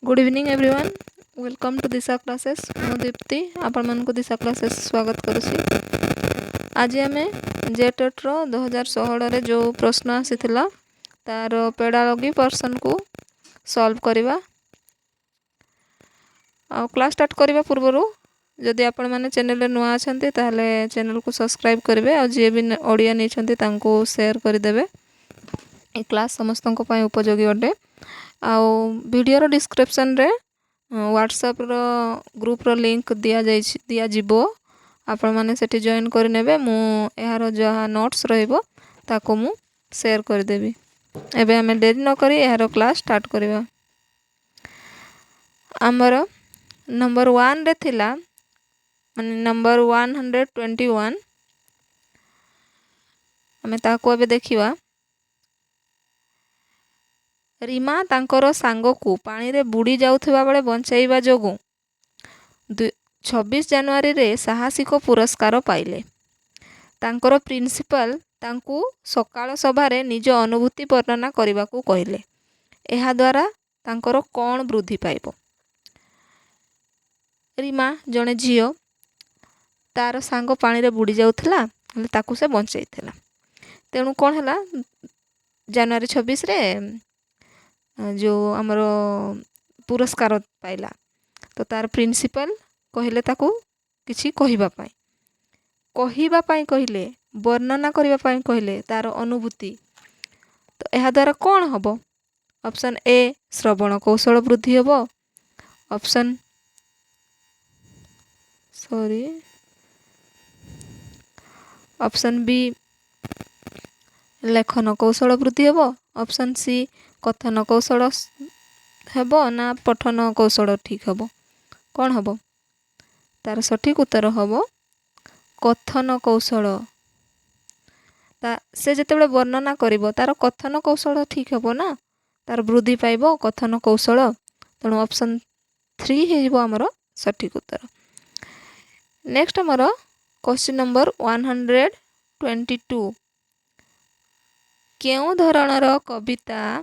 Good evening everyone welcome to Disha classes मु दीप्ति आपण मानक दिशा क्लासेस स्वागत करुसी। आज आम जेटेट्र 2016 रे जो प्रश्न आसीथिला तार पेडालॉजी पर्सन को सॉल्व करवा। क्लास स्टार्ट करने पूर्व जदि आपण मैंने चैनल रे नुआ अछंती ताहले चैनल को सब्सक्राइब करेंगे और जी भी ओडिया नहीं तांको शेयर करदेवे। ये क्लास समस्त उपयोगी अटे। आउ वीडियो डिस्क्रिप्शन रे व्हाट्सएप रो ग्रुप रो लिंक दिया जिवो आपण माने सेठी जॉइन कर नेबे। मु यार जहा नोट्स रहइबो ताको मु शेयर कर देबी। एबे हमें देरी न करी यार क्लास स्टार्ट करबा। हमर नंबर 1 रे थिला माने नंबर 121 हमें ताको एबे देखिबा। रीमा तांकर सांग को पानी रे बुड़ी जाउथबा बेले बंचाइबा जोगु 26 जनवरी रे साहसिक पुरस्कार पाइले। तांकर प्रिंसिपल तांकू सकाळ सभा रे निज अनुभूति वर्णना करबा को कहिले। एहा द्वारा तांकर कोन वृद्धि पाइबो। रीमा जने झियो तार सांग पानी रे बुड़ी जाउथला ताकू से बंचाइथला। तेणु कोन हला जनवरी 26 रे जो आमर पुरस्कार पाइला तो तार प्रिंसिपल कहले ताकू किछि कहिबा पाई कहले वर्णना करिबा पाई कहले तार अनुभूति। तो एहा द्वारा कोन हबो। ऑप्शन ए श्रवण कौशल वृद्धि हबो। ऑप्शन बी लेखन कौशल वृद्धि हबो। ऑप्शन सी कथन कौशल हेबो ना पठन कौशल ठीक हेबो। कौन हेबो तार सठिक उत्तर हेबो कथन कौशल। से जेतेबेले वर्णना करिवो तार कथन कौशल ठीक हेबो ना तार वृद्धि पाइबो कथन कौशल। तेणु ऑप्शन 3 हेजिबो हमर सठिक उत्तर। नेक्स्ट हमर क्वेश्चन नंबर 122 केउ धरणर कविता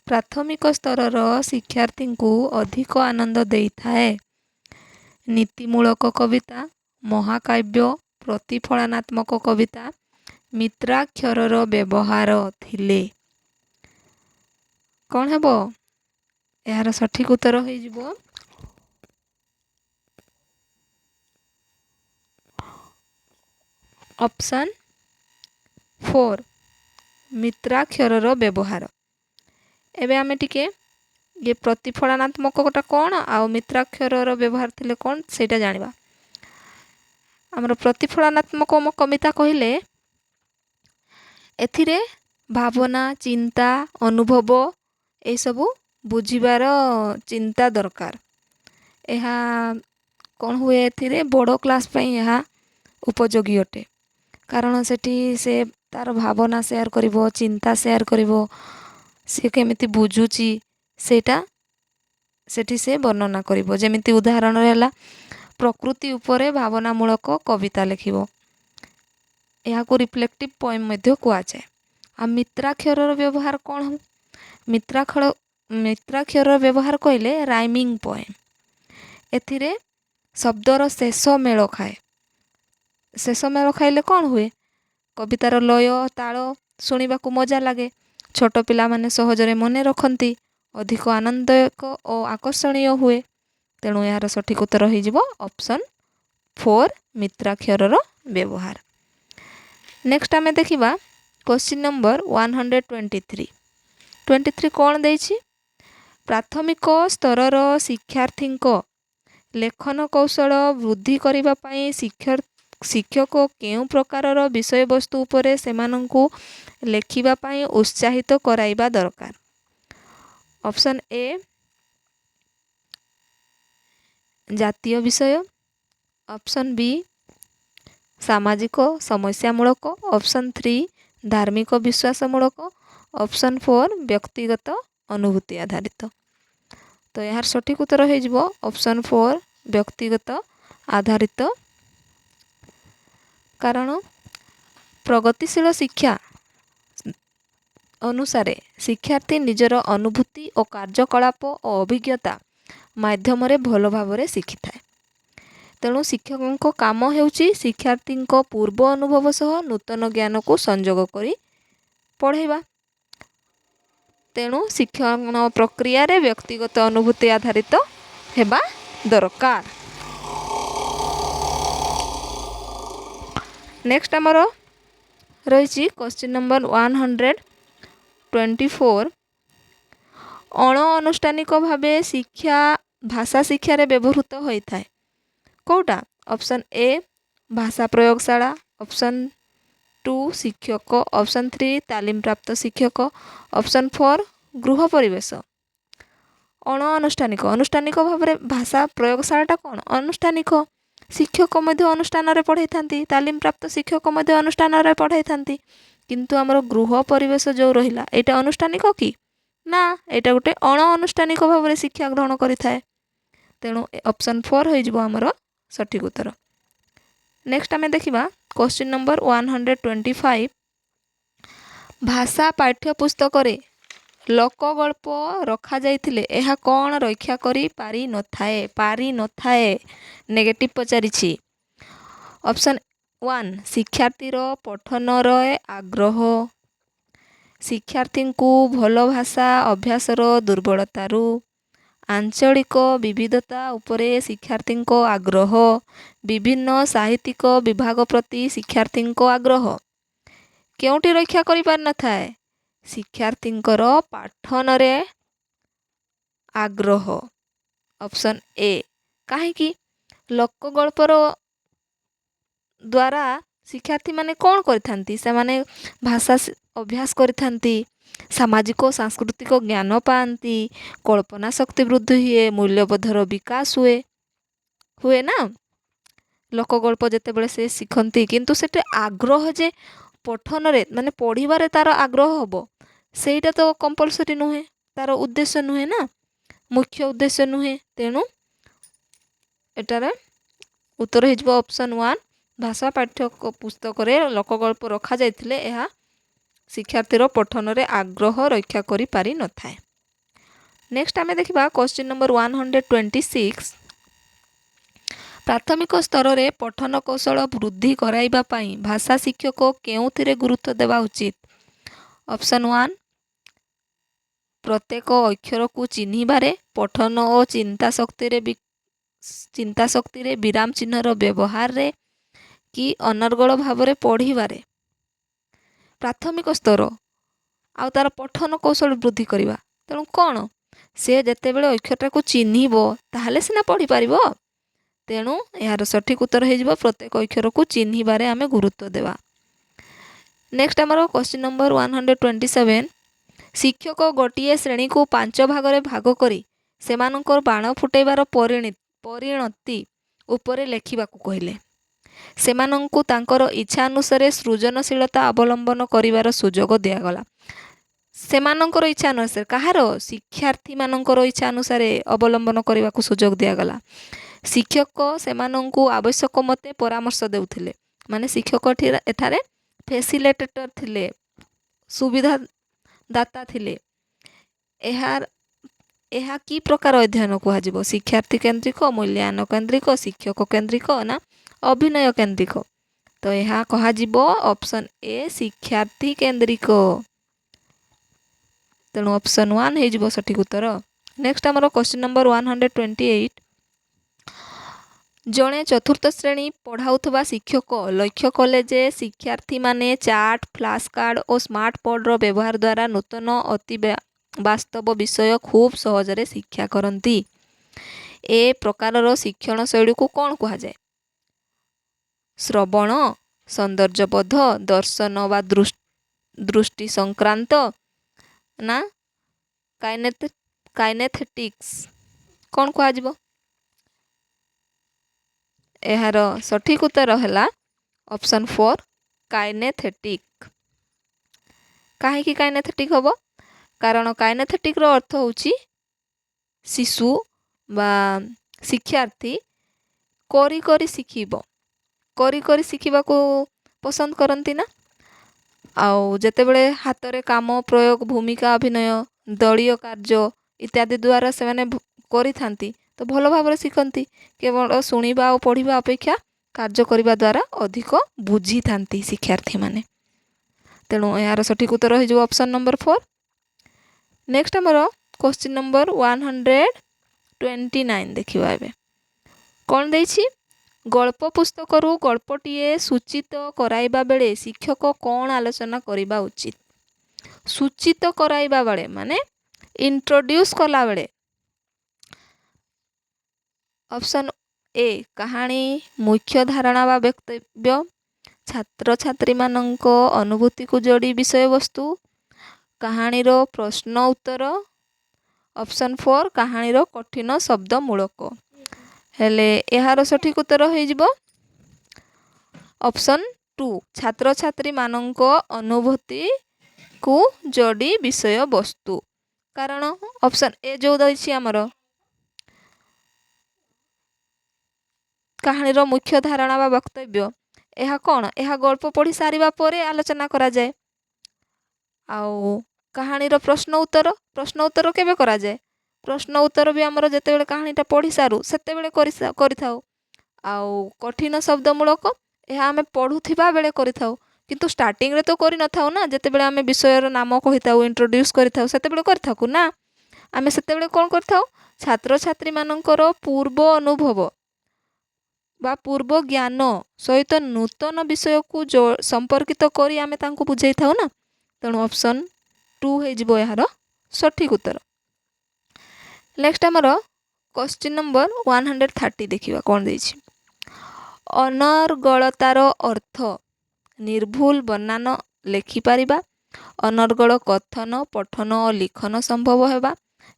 प्राथमिक स्तरर शिक्षार्थी को अधिक आनंद देई थाए। नीतिमूलक कविता, महाकाव्य, प्रतिफलनात्मक कविता, मित्राक्षरर व्यवहार थिले। कौन हेबो यार सठिक उत्तर होई जिवो ऑप्शन 4 मित्राक्षरर व्यवहार। एबे आमे टिके ये प्रतिफलनात्मक कोटा कौन आउ मित्राक्षरर व्यवहार थिले कौन सेटा जानिबा। हमर प्रतिफलनात्मक कविता कहिले एथिरे भावना चिंता अनुभव ए सबु बुझिबार चिंता दरकार। एहा कौन हुए एथिरे बड़ो क्लास पई एहा उपयोगी अटे। कारण सेठी से तार भावना शेयर करिवो चिंता शेयर करिवो से केमिति बुझुची सेटा सेठी से वर्णना करिवो। जेमिति उदाहरण रहला प्रकृति उपरे भावनामूलक कविता लिखिवो। एहा को रिफ्लेक्टिव पोएम मध्ये कुआ जाय। आ मित्राक्षरर व्यवहार कोन मित्राक्षरर व्यवहार कहले राइमिंग पोएम। एथिरे शब्दर शेष मेल खाए। शेष मेल खाइले कौन हुए कवितार लय ताल शुणिबा को मजा लागे। छोट पिला माने सहजरे मने रखंती अधिक आनंददायक और आकर्षणीय हुए। तेणु यार सठिक उत्तर होई जिवो ऑप्शन 4 मित्राक्षरर व्यवहार। नेक्स्ट आमे देखिबा क्वेश्चन नंबर 123 कौन देछि। प्राथमिक स्तरर शिक्षार्थी लेखन कौशल वृद्धि करिबा पई शिक्षक केउ प्रकारर विषय वस्तु उपरे सेमानंकु लेखिबा पई उत्साहित कराइबा दरकार। ऑप्शन ए जातीय विषय। ऑप्शन बी सामाजिक समस्यामूलक। ऑप्शन 3 धार्मिक विश्वासमूलक। ऑप्शन 4 व्यक्तिगत अनुभूति आधारित। तो यार सठिक उत्तर हो जिवो ऑप्शन 4 व्यक्तिगत आधारित। कारण प्रगतिशील शिक्षा अनुसारे शिक्षार्थी निजर अनुभूति और कार्यकलाप और अभिज्ञता ମାଧ୍ୟମରେ ଭଲ ଭାବରେ ଶିଖିଥାଏ। ତେଣୁ ଶିକ୍ଷକଙ୍କ କାମ ହେଉଛି ଶିକ୍ଷାର୍ଥୀଙ୍କ ପୂର୍ବ ଅନୁଭବ ସହ ନୂତନ ଜ୍ଞାନକୁ ସଂଯୋଗ କରି ପଢ଼ାଇବା। ତେଣୁ ଶିକ୍ଷଣ ପ୍ରକ୍ରିୟାରେ ବ୍ୟକ୍ତିଗତ ଅନୁଭୂତି ଆଧାରିତ ହେବା ଦରକାର। ନେକ୍ସଟ ଆମର ରହିଛି କ୍ୱେଶ୍ଚିନ୍ ନମ୍ବର 124। ଅଣ ଅନୁଷ୍ଠାନିକ ଭାବେ ଭାଷା ଶିକ୍ଷାରେ ବ୍ୟବହୃତ ହୋଇଥାଏ। କେଉଁଟା? ଅପସନ୍ ଏ ଭାଷା ପ୍ରୟୋଗଶାଳା, ଅପସନ୍ 2 ଶିକ୍ଷକ, ଅପସନ୍ 3 ତାଲିମ ପ୍ରାପ୍ତ ଶିକ୍ଷକ, ଅପସନ୍ 4 ଗୃହ ପରିବେଶ। ଅଣ ଅନୁଷ୍ଠାନିକ ଭାବରେ ଭାଷା ପ୍ରୟୋଗଶାଳାଟା କ'ଣ? ଅନୁଷ୍ଠାନିକ। ଶିକ୍ଷକ ମଧ୍ୟ ଅନୁଷ୍ଠାନରେ ପଢ଼ାଇଥାନ୍ତି, ତାଲିମ ପ୍ରାପ୍ତ ଶିକ୍ଷକ ମଧ୍ୟ ଅନୁଷ୍ଠାନରେ ପଢ଼ାଇଥାନ୍ତି। କିନ୍ତୁ ଆମର ଗୃହ ପରିବେଶ ଯେଉଁ ରହିଲା ଏଇଟା ଅନୁଷ୍ଠାନିକ କି? ନା, ଏଇଟା ଗୋଟେ ଅଣ ଅନୁଷ୍ଠାନିକ ଭାବରେ ଶିକ୍ଷା ଗ୍ରହଣ କରିଥାଏ। ତେଣୁ ଅପସନ୍ 4 ହୋଇଯିବ ଆମର ସଠିକ ଉତ୍ତର। ନେକ୍ସଟ ଆମେ ଦେଖିବା କ୍ୱେଶ୍ଚିନ୍ ନମ୍ବର 125। ଭାଷା ପାଠ୍ୟପୁସ୍ତକରେ ଲୋକଗଳ୍ପ ରଖାଯାଇଥିଲେ ଏହା କ'ଣ ରକ୍ଷା କରି ପାରିନଥାଏ? ନେଗେଟିଭ ପଚାରିଛି। ଅପସନ୍ 1 ଶିକ୍ଷାର୍ଥୀର ପଠନର ଆଗ୍ରହ, ଶିକ୍ଷାର୍ଥୀଙ୍କୁ ଭଲ ଭାଷା ଅଭ୍ୟାସର ଦୁର୍ବଳତାରୁ, ଆଞ୍ଚଳିକ ବିବିଧତା ଉପରେ ଶିକ୍ଷାର୍ଥୀଙ୍କ ଆଗ୍ରହ, ବିଭିନ୍ନ ସାହିତ୍ୟିକ ବିଭାଗ ପ୍ରତି ଶିକ୍ଷାର୍ଥୀଙ୍କ ଆଗ୍ରହ। କେଉଁଟି ରକ୍ଷା କରିପାରିନଥାଏ? ଶିକ୍ଷାର୍ଥୀଙ୍କର ପାଠନରେ ଆଗ୍ରହ। Option A. କାହିଁକି? ଲୋକଗଳ୍ପର ଦ୍ୱାରା ଶିକ୍ଷାର୍ଥୀମାନେ କ'ଣ କରିଥାନ୍ତି? ସେମାନେ ଭାଷା ଅଭ୍ୟାସ କରିଥାନ୍ତି, ସାମାଜିକ ଓ ସାଂସ୍କୃତିକ ଜ୍ଞାନ ପାଆନ୍ତି, କଳ୍ପନା ଶକ୍ତି ବୃଦ୍ଧି ହୁଏ, ମୂଲ୍ୟବୋଧର ବିକାଶ ହୁଏ ନା। ଲୋକଗଳ୍ପ ଯେତେବେଳେ ସେ ଶିଖନ୍ତି, କିନ୍ତୁ ସେଠି ଆଗ୍ରହ ଯେ ପଠନରେ ମାନେ ପଢ଼ିବାରେ ତା'ର ଆଗ୍ରହ ହେବ, ସେଇଟା ତ କମ୍ପଲସରି ନୁହେଁ, ତା'ର ଉଦ୍ଦେଶ୍ୟ ନୁହେଁ ନା, ମୁଖ୍ୟ ଉଦ୍ଦେଶ୍ୟ ନୁହେଁ। ତେଣୁ ଏଟାରେ ଉତ୍ତର ହେଇଯିବ ଅପସନ୍ 1 ଭାଷା ପାଠ୍ୟ ପୁସ୍ତକରେ ଲୋକଗଳ୍ପ ରଖାଯାଇଥିଲେ ଏହା ଶିକ୍ଷାର୍ଥୀର ପଠନରେ ଆଗ୍ରହ ରକ୍ଷା କରିପାରିନଥାଏ। ନେକ୍ସଟ ଆମେ ଦେଖିବା କ୍ୱେଶ୍ଚିନ୍ ନମ୍ବର 126। ପ୍ରାଥମିକ ସ୍ତରରେ ପଠନ କୌଶଳ ବୃଦ୍ଧି କରାଇବା ପାଇଁ ଭାଷା ଶିକ୍ଷକ କେଉଁଥିରେ ଗୁରୁତ୍ୱ ଦେବା ଉଚିତ? ଅପସନ୍ 1 ପ୍ରତ୍ୟେକ ଅକ୍ଷରକୁ ଚିହ୍ନିବାରେ, ପଠନ ଓ ଚିନ୍ତା ଶକ୍ତିରେ ବିରାମ ଚିହ୍ନର ବ୍ୟବହାରରେ, କି ଅନର୍ଗଳ ଭାବରେ ପଢ଼ିବାରେ? ପ୍ରାଥମିକ ସ୍ତର ଆଉ ତା'ର ପଠନ କୌଶଳ ବୃଦ୍ଧି କରିବା। ତେଣୁ କ'ଣ? ସେ ଯେତେବେଳେ ଅକ୍ଷରଟାକୁ ଚିହ୍ନିବ ତାହେଲେ ସିନା ପଢ଼ିପାରିବ। ତେଣୁ ଏହାର ସଠିକ ଉତ୍ତର ହୋଇଯିବ ପ୍ରତ୍ୟେକ ଅକ୍ଷରକୁ ଚିହ୍ନିବାରେ ଆମେ ଗୁରୁତ୍ୱ ଦେବା। ନେକ୍ସଟ ଆମର କ୍ୱେଶ୍ଚିନ୍ ନମ୍ବର 127। ଶିକ୍ଷକ ଗୋଟିଏ ଶ୍ରେଣୀକୁ 5 ଭାଗରେ ଭାଗ କରି ସେମାନଙ୍କର ବାଣ ଫୁଟାଇବାର ପରିଣତି ଉପରେ ଲେଖିବାକୁ କହିଲେ। ସେମାନଙ୍କୁ ତାଙ୍କର ଇଚ୍ଛା ଅନୁସାରେ ସୃଜନଶୀଳତା ଅବଲମ୍ବନ କରିବାର ସୁଯୋଗ ଦିଆଗଲା। ସେମାନଙ୍କର ଇଚ୍ଛା ଅନୁସାରେ, କାହାର? ଶିକ୍ଷାର୍ଥୀମାନଙ୍କର ଇଚ୍ଛା ଅନୁସାରେ ଅବଲମ୍ବନ କରିବାକୁ ସୁଯୋଗ ଦିଆଗଲା। ଶିକ୍ଷକ ସେମାନଙ୍କୁ ଆବଶ୍ୟକ ମତେ ପରାମର୍ଶ ଦେଉଥିଲେ। ମାନେ ଶିକ୍ଷକ ଏଠାରେ ଫେସିଲିଟେଟର ଥିଲେ, ସୁବିଧା ଦାତା ଥିଲେ। ଏହା କି ପ୍ରକାର ଅଧ୍ୟୟନ କୁହାଯିବ? ଶିକ୍ଷାର୍ଥୀ କେନ୍ଦ୍ରିକ, ମୂଲ୍ୟାୟନ କେନ୍ଦ୍ରିକ, ଶିକ୍ଷକ କେନ୍ଦ୍ରିକ ନା ଅଭିନୟ କେନ୍ଦ୍ରିକ? ତ ଏହା କୁହାଯିବ ଅପସନ୍ ଏ ଶିକ୍ଷାର୍ଥୀ କେନ୍ଦ୍ରିକ। ତେଣୁ ଅପସନ୍ 1 ହେଇଯିବ ସଠିକ ଉତ୍ତର। ନେକ୍ସଟ ଆମର କ୍ୱେଶ୍ଚିନ୍ ନମ୍ବର 128। ଜଣେ ଚତୁର୍ଥ ଶ୍ରେଣୀ ପଢ଼ାଉଥିବା ଶିକ୍ଷକ ଲକ୍ଷ୍ୟ କଲେ ଯେ ଶିକ୍ଷାର୍ଥୀମାନେ ଚାର୍ଟ, ଫ୍ଲାସ୍ କାର୍ଡ଼ ଓ ସ୍ମାର୍ଟ ବୋର୍ଡ଼ର ବ୍ୟବହାର ଦ୍ୱାରା ନୂତନ ଅତି ବାସ୍ତବ ବିଷୟ ଖୁବ୍ ସହଜରେ ଶିକ୍ଷା କରନ୍ତି। ଏ ପ୍ରକାରର ଶିକ୍ଷଣ ଶୈଳୀକୁ କ'ଣ କୁହାଯାଏ? ଶ୍ରବଣ, ସୌନ୍ଦର୍ଯ୍ୟବୋଧ, ଦର୍ଶନ ବା ଦୃଷ୍ଟି ସଂକ୍ରାନ୍ତ ନା କାଇନେଥେଟିକ୍ସ? କ'ଣ କୁହାଯିବ? ଏହାର ସଠିକ ଉତ୍ତର ହେଲା ଅପସନ୍ 4 କାଇନେଥେଟିକ୍। କାହିଁକି କାଇନେଥେଟିକ୍ ହେବ? କାରଣ କାଇନେଥେଟିକ୍ର ଅର୍ଥ ହେଉଛି ଶିଶୁ ବା ଶିକ୍ଷାର୍ଥୀ କରି ଶିଖିବାକୁ ପସନ୍ଦ କରନ୍ତି ନା। ଆଉ ଯେତେବେଳେ ହାତରେ କାମ, ପ୍ରୟୋଗ, ଭୂମିକା ଅଭିନୟ, ଦଳୀୟ କାର୍ଯ୍ୟ ଇତ୍ୟାଦି ଦ୍ୱାରା ସେମାନେ କରିଥାନ୍ତି, ତ ଭଲ ଭାବରେ ଶିଖନ୍ତି। କେବଳ ଶୁଣିବା ଆଉ ପଢ଼ିବା ଅପେକ୍ଷା କାର୍ଯ୍ୟ କରିବା ଦ୍ୱାରା ଅଧିକ ବୁଝିଥାନ୍ତି ଶିକ୍ଷାର୍ଥୀମାନେ। ତେଣୁ ଏହାର ସଠିକ୍ ଉତ୍ତର ହୋଇଯିବ ଅପସନ୍ ନମ୍ବର 4। ନେକ୍ସଟ ଆମର କ୍ୱେଶ୍ଚିନ୍ ନମ୍ବର 129 ଦେଖିବା। ଏବେ କ'ଣ ଦେଇଛି? ଗଳ୍ପ ପୁସ୍ତକରୁ ଗଳ୍ପଟିଏ ସୂଚିତ କରାଇବା ବେଳେ ଶିକ୍ଷକ କ'ଣ ଆଲୋଚନା କରିବା ଉଚିତ? ସୂଚିତ କରାଇବା ବେଳେ ମାନେ ଇଣ୍ଟ୍ରୋଡ୍ୟୁସ୍ କଲାବେଳେ ଅପସନ୍ ଏ କାହାଣୀ, ମୁଖ୍ୟ ଧାରଣା ବା ବକ୍ତବ୍ୟ, ଛାତ୍ରଛାତ୍ରୀମାନଙ୍କ ଅନୁଭୂତିକୁ ଯୋଡ଼ି ବିଷୟବସ୍ତୁ, କାହାଣୀର ପ୍ରଶ୍ନ ଉତ୍ତର, ଅପସନ୍ 4 କାହାଣୀର କଠିନ ଶବ୍ଦ ମୂଳକ। ହେଲେ ଏହାର ସଠିକ୍ ଉତ୍ତର ହୋଇଯିବ ଅପସନ୍ 2 ଛାତ୍ରଛାତ୍ରୀମାନଙ୍କ ଅନୁଭୂତିକୁ ଯୋଡ଼ି ବିଷୟବସ୍ତୁ। କାରଣ ଅପସନ୍ ଏ ଯେଉଁ ଦେଇଛି ଆମର କାହାଣୀର ମୁଖ୍ୟ ଧାରଣା ବା ବକ୍ତବ୍ୟ, ଏହା କ'ଣ? ଏହା ଗଳ୍ପ ପଢ଼ି ସାରିବା ପରେ ଆଲୋଚନା କରାଯାଏ। ଆଉ କାହାଣୀର ପ୍ରଶ୍ନ ଉତ୍ତର କେବେ କରାଯାଏ? ପ୍ରଶ୍ନ ଉତ୍ତର ବି ଆମର ଯେତେବେଳେ କାହାଣୀଟା ପଢ଼ି ସାରୁ ସେତେବେଳେ କରିଥାଉ। ଆଉ କଠିନ ଶବ୍ଦମୂଳକ ଏହା ଆମେ ପଢ଼ୁଥିବା ବେଳେ କରିଥାଉ, କିନ୍ତୁ ଷ୍ଟାର୍ଟିଂରେ ତ କରିନଥାଉ ନା। ଯେତେବେଳେ ଆମେ ବିଷୟର ନାମ କହିଥାଉ, ଇଣ୍ଟ୍ରୋଡ୍ୟୁସ୍ କରିଥାଉ, ସେତେବେଳେ କରିଥାଉ ନା। ଆମେ ସେତେବେଳେ କ'ଣ କରିଥାଉ? ଛାତ୍ରଛାତ୍ରୀମାନଙ୍କର ପୂର୍ବ ଅନୁଭବ ବା ପୂର୍ବ ଜ୍ଞାନ ସହିତ ନୂତନ ବିଷୟକୁ ସମ୍ପର୍କିତ କରି ଆମେ ତାଙ୍କୁ ବୁଝେଇଥାଉ ନା। ତେଣୁ ଅପସନ୍ 2 ହୋଇଯିବ ଏହାର ସଠିକ୍ ଉତ୍ତର। ନେକ୍ସଟ ଆମର କ୍ୱେଶ୍ଚିନ୍ ନମ୍ବର 130 ଦେଖିବା କ'ଣ ଦେଇଛି। ଅନର୍ଗଳତାର ଅର୍ଥ ନିର୍ଭୁଲ ବନାନ ଲେଖିପାରିବା, ଅନର୍ଗଳ କଥନ ପଠନ ଓ ଲିଖନ ସମ୍ଭବ ହେବା,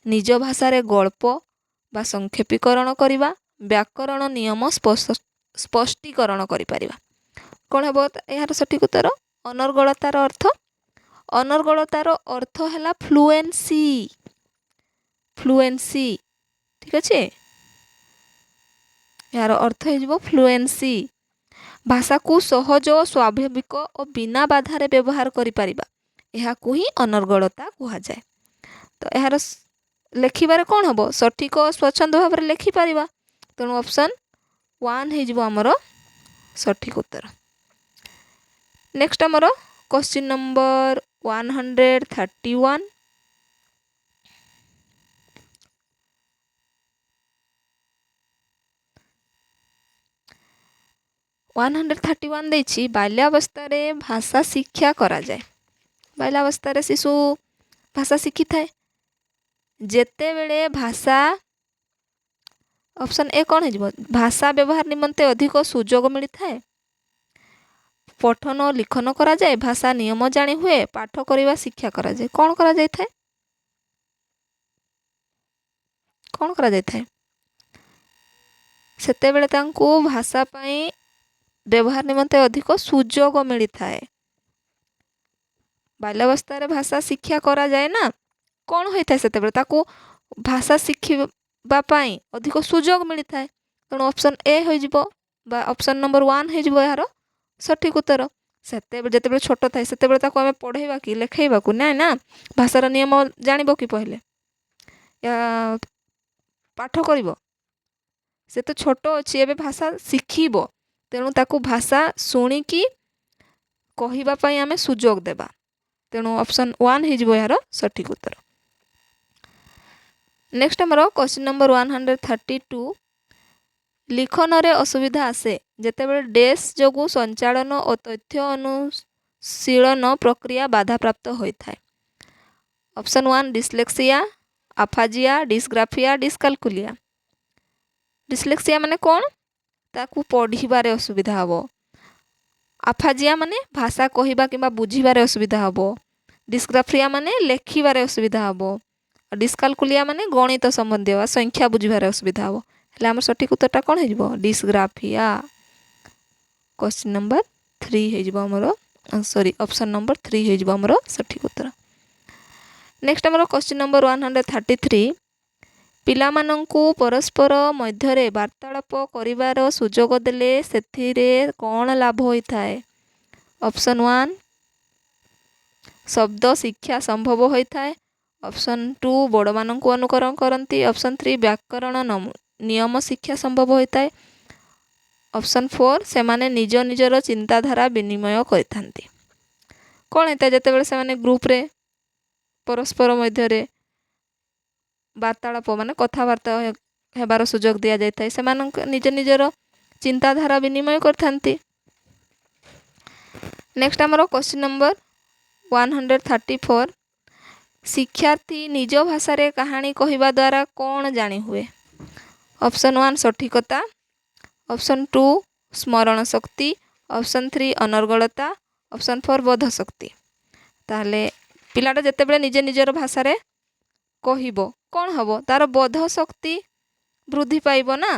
ନିଜ ଭାଷାରେ ଗଳ୍ପ ବା ସଂକ୍ଷେପୀକରଣ କରିବା, ବ୍ୟାକରଣ ନିୟମ ସ୍ପଷ୍ଟୀକରଣ କରିପାରିବା। କ'ଣ ହେବ ଏହାର ସଠିକ୍ ଉତ୍ତର? ଅନର୍ଗଳତାର ଅର୍ଥ ହେଲା ଫ୍ଲୁଏନ୍ସି। ଠିକ୍ ଅଛି, ଏହାର ଅର୍ଥ ହେଇଯିବ ଫ୍ଲୁଏନ୍ସି। ଭାଷାକୁ ସହଜ, ସ୍ୱାଭାବିକ ଓ ବିନା ବାଧାରେ ବ୍ୟବହାର କରିପାରିବା, ଏହାକୁ ହିଁ ଅନର୍ଗଳତା କୁହାଯାଏ। ତ ଏହାର ଲେଖିବାରେ କ'ଣ ହେବ? ସଠିକ ଓ ସ୍ୱଚ୍ଛନ୍ଦ ଭାବରେ ଲେଖିପାରିବା। ତେଣୁ ଅପସନ୍ 1 ହେଇଯିବ ଆମର ସଠିକ୍ ଉତ୍ତର। ନେକ୍ସଟ ଆମର କ୍ୱେଶ୍ଚିନ୍ ନମ୍ବର 131। ଦେଇଛି ବାଲ୍ୟାବସ୍ଥାରେ ଭାଷା ଶିକ୍ଷା କରାଯାଏ। ବାଲ୍ୟାବସ୍ଥାରେ ଶିଶୁ ଭାଷା ଶିଖିଥାଏ। ଯେତେବେଳେ ଭାଷା ଅପସନ୍ ଏ କ'ଣ ହେଇଯିବ? ଭାଷା ବ୍ୟବହାର ନିମନ୍ତେ ଅଧିକ ସୁଯୋଗ ମିଳିଥାଏ, ପଠନ ଲିଖନ କରାଯାଏ, ଭାଷା ନିୟମ ଜାଣି ହୁଏ, ପାଠ କରିବା ଶିକ୍ଷା କରାଯାଏ। କ'ଣ କରାଯାଇଥାଏ? ସେତେବେଳେ ତାଙ୍କୁ ଭାଷା ପାଇଁ ବ୍ୟବହାର ନିମନ୍ତେ ଅଧିକ ସୁଯୋଗ ମିଳିଥାଏ। ବାଲ୍ୟାବସ୍ଥାରେ ଭାଷା ଶିକ୍ଷା କରାଯାଏ ନା। କ'ଣ ହୋଇଥାଏ ସେତେବେଳେ? ତାକୁ ଭାଷା ଶିଖିବା ପାଇଁ ଅଧିକ ସୁଯୋଗ ମିଳିଥାଏ। ତେଣୁ ଅପସନ୍ ଏ ହୋଇଯିବ ବା ଅପସନ୍ ନମ୍ବର 1 ହୋଇଯିବ ଏହାର ସଠିକ୍ ଉତ୍ତର। ଯେତେବେଳେ ଛୋଟ ଥାଏ ସେତେବେଳେ ତାକୁ ଆମେ ପଢ଼େଇବା କି ଲେଖେଇବାକୁ ନାଇଁ ନା। ଭାଷାର ନିୟମ ଜାଣିବ କି ପହିଲେ ପାଠ କରିବ? ସେ ତ ଛୋଟ ଅଛି, ଏବେ ଭାଷା ଶିଖିବ। ତେଣୁ ତାକୁ ଭାଷା ଶୁଣିକି କହିବା ପାଇଁ ଆମେ ସୁଯୋଗ ଦେବା। ତେଣୁ ଅପସନ୍ 1 ହେଇଯିବ ଏହାର ସଠିକ୍ ଉତ୍ତର। ନେକ୍ସଟ ଆମର କ୍ୱେଶ୍ଚିନ୍ ନମ୍ବର 132। ଲିଖନରେ ଅସୁବିଧା ଆସେ ଯେତେବେଳେ ଡେସ୍ ଯୋଗୁଁ ସଞ୍ଚାଳନ ଓ ତଥ୍ୟ ଅନୁଶୀଳନ ପ୍ରକ୍ରିୟା ବାଧାପ୍ରାପ୍ତ ହୋଇଥାଏ। Option 1 dyslexia, aphasia, dysgraphia, dyscalculia. Dyslexia ମାନେ କ'ଣ? ତାକୁ ପଢ଼ିବାରେ ଅସୁବିଧା ହେବ। ଆଫାଜିଆ ମାନେ ଭାଷା କହିବା କିମ୍ବା ବୁଝିବାରେ ଅସୁବିଧା ହେବ। ଡିସ୍ଗ୍ରାଫିଆ ମାନେ ଲେଖିବାରେ ଅସୁବିଧା ହେବ। ଡିସ୍କାଲକୁଲିଆ ମାନେ ଗଣିତ ସମ୍ବନ୍ଧୀୟ ବା ସଂଖ୍ୟା ବୁଝିବାରେ ଅସୁବିଧା ହେବ। ହେଲେ ଆମର ସଠିକ୍ ଉତ୍ତରଟା କ'ଣ ହେଇଯିବ? ଡିସ୍ଗ୍ରାଫିଆ। କ୍ୱେଶ୍ଚିନ୍ ନମ୍ବର 3 ହେଇଯିବ ଆମର ଅପସନ୍ ନମ୍ବର 3 ହେଇଯିବ ଆମର ସଠିକ୍ ଉତ୍ତର। ନେକ୍ସଟ ଆମର କ୍ୱେଶ୍ଚିନ୍ ନମ୍ବର 133। ପିଲାମାନଙ୍କୁ ପରସ୍ପର ମଧ୍ୟରେ ବାର୍ତ୍ତାଳାପ କରିବାର ସୁଯୋଗ ଦେଲେ ସେଥିରେ କ'ଣ ଲାଭ ହୋଇଥାଏ? ଅପସନ୍ 1 ଶବ୍ଦ ଶିକ୍ଷା ସମ୍ଭବ ହୋଇଥାଏ। ଅପସନ୍ 2 ବଡ଼ମାନଙ୍କୁ ଅନୁକରଣ କରନ୍ତି। ଅପସନ୍ 3 ବ୍ୟାକରଣ ନିୟମ ଶିକ୍ଷା ସମ୍ଭବ ହୋଇଥାଏ। ଅପସନ୍ 4 ସେମାନେ ନିଜ ନିଜର ଚିନ୍ତାଧାରା ବିନିମୟ କରିଥାନ୍ତି। କ'ଣ ହେଇଥାଏ ଯେତେବେଳେ ସେମାନେ ଗ୍ରୁପରେ ପରସ୍ପର ମଧ୍ୟରେ ବାର୍ତ୍ତାଳାପ ମାନେ କଥାବାର୍ତ୍ତା ହେବାର ସୁଯୋଗ ଦିଆଯାଇଥାଏ, ସେମାନଙ୍କ ନିଜ ନିଜର ଚିନ୍ତାଧାରା ବିନିମୟ କରିଥାନ୍ତି। ନେକ୍ସଟ ଆମର କ୍ୱେଶ୍ଚିନ୍ ନମ୍ବର 134, ଶିକ୍ଷାର୍ଥୀ ନିଜ ଭାଷାରେ କାହାଣୀ କହିବା ଦ୍ୱାରା କ'ଣ ଜାଣି ହୁଏ? ଅପସନ୍ 1 ସଠିକତା, ଅପସନ୍ 2 ସ୍ମରଣ ଶକ୍ତି, ଅପସନ୍ 3 ଅନର୍ଗଳତା, ଅପସନ୍ 4 ବୋଧ ଶକ୍ତି। ତାହେଲେ ପିଲାଟା ଯେତେବେଳେ ନିଜେ ନିଜର ଭାଷାରେ କହିବ କ'ଣ ହେବ? ତା'ର ବୋଧ ଶକ୍ତି ବୃଦ୍ଧି ପାଇବ ନା।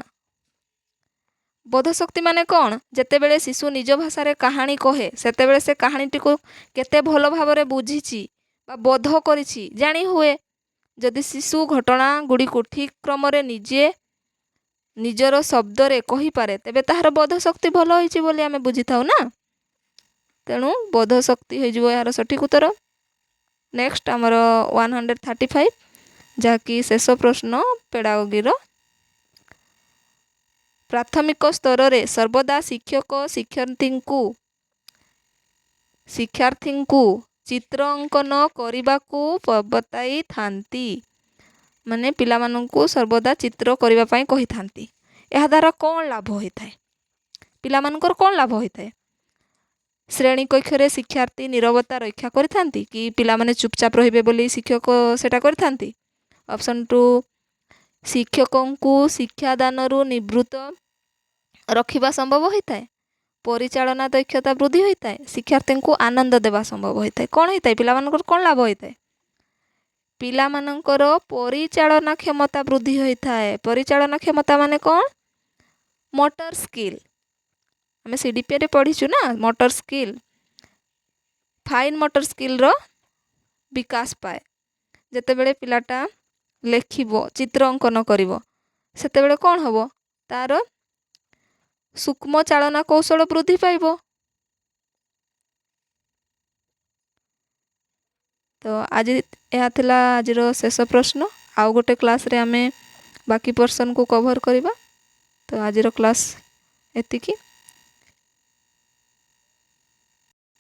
ବୋଧ ଶକ୍ତି ମାନେ କ'ଣ? ଯେତେବେଳେ ଶିଶୁ ନିଜ ଭାଷାରେ କାହାଣୀ କହେ ସେତେବେଳେ ସେ କାହାଣୀଟିକୁ କେତେ ଭଲ ଭାବରେ ବୁଝିଛି ବା ବୋଧ କରିଛି ଜାଣି ହୁଏ। ଯଦି ଶିଶୁ ଘଟଣା ଗୁଡ଼ିକୁ ଠିକ୍ କ୍ରମରେ ନିଜର ଶବ୍ଦରେ କହିପାରେ ତେବେ ତାହାର ବୋଧ ଶକ୍ତି ଭଲ ହୋଇଛି ବୋଲି ଆମେ ବୁଝିଥାଉ ନା। ତେଣୁ ବୋଧ ଶକ୍ତି ହୋଇଯିବ ଏହାର ସଠିକ୍ ଉତ୍ତର। ନେକ୍ସଟ ଆମର 135, ଯାହାକି ଶେଷ ପ୍ରଶ୍ନ ପେଡାଗୋଗୀର। ପ୍ରାଥମିକ ସ୍ତରରେ ସର୍ବଦା ଶିକ୍ଷକ ଶିକ୍ଷାର୍ଥୀଙ୍କୁ ଚିତ୍ର ଅଙ୍କନ କରିବାକୁ ବତାଇଥାନ୍ତି। ମାନେ ପିଲାମାନଙ୍କୁ ସର୍ବଦା ଚିତ୍ର କରିବା ପାଇଁ କହିଥାନ୍ତି। ଏହାଦ୍ୱାରା କ'ଣ ଲାଭ ହୋଇଥାଏ? ପିଲାମାନଙ୍କର କ'ଣ ଲାଭ ହୋଇଥାଏ? ଶ୍ରେଣୀ କକ୍ଷରେ ଶିକ୍ଷାର୍ଥୀ ନୀରବତା ରକ୍ଷା କରିଥାନ୍ତି କି ପିଲାମାନେ ଚୁପଚାପ ରହିବେ ବୋଲି ଶିକ୍ଷକ ସେଟା କରିଥାନ୍ତି? ଅପସନ୍ 2 ଶିକ୍ଷକଙ୍କୁ ଶିକ୍ଷାଦାନରୁ ନିବୃତ୍ତ ରଖିବା ସମ୍ଭବ ହୋଇଥାଏ। ପରିଚାଳନା ଦକ୍ଷତା ବୃଦ୍ଧି ହୋଇଥାଏ। ଶିକ୍ଷାର୍ଥୀଙ୍କୁ ଆନନ୍ଦ ଦେବା ସମ୍ଭବ ହୋଇଥାଏ। କ'ଣ ହୋଇଥାଏ? ପିଲାମାନଙ୍କର କ'ଣ ଲାଭ ହୋଇଥାଏ? ପିଲାମାନଙ୍କର ପରିଚାଳନା କ୍ଷମତା ବୃଦ୍ଧି ହୋଇଥାଏ। ପରିଚାଳନା କ୍ଷମତା ମାନେ କ'ଣ? Motor skill. ଆମେ CDPରେ ପଢ଼ିଛୁ ନା ମୋଟର ସ୍କିଲ୍। ଫାଇନ୍ ମୋଟର ସ୍କିଲ୍ର ବିକାଶ ପାଏ। ଯେତେବେଳେ ପିଲାଟା ଲେଖିବ, ଚିତ୍ର ଅଙ୍କନ କରିବ, ସେତେବେଳେ କ'ଣ ହେବ? ତା'ର ସୂକ୍ଷ୍ମ ଚାଳନା କୌଶଳ ବୃଦ୍ଧି ପାଇବ। ତ ଏହା ଥିଲା ଆଜିର ଶେଷ ପ୍ରଶ୍ନ। ଆଉ ଗୋଟେ କ୍ଲାସ୍ରେ ଆମେ ବାକି ପର୍ସନ୍କୁ କଭର୍ କରିବା। ତ ଆଜିର କ୍ଲାସ୍ ଏତିକି।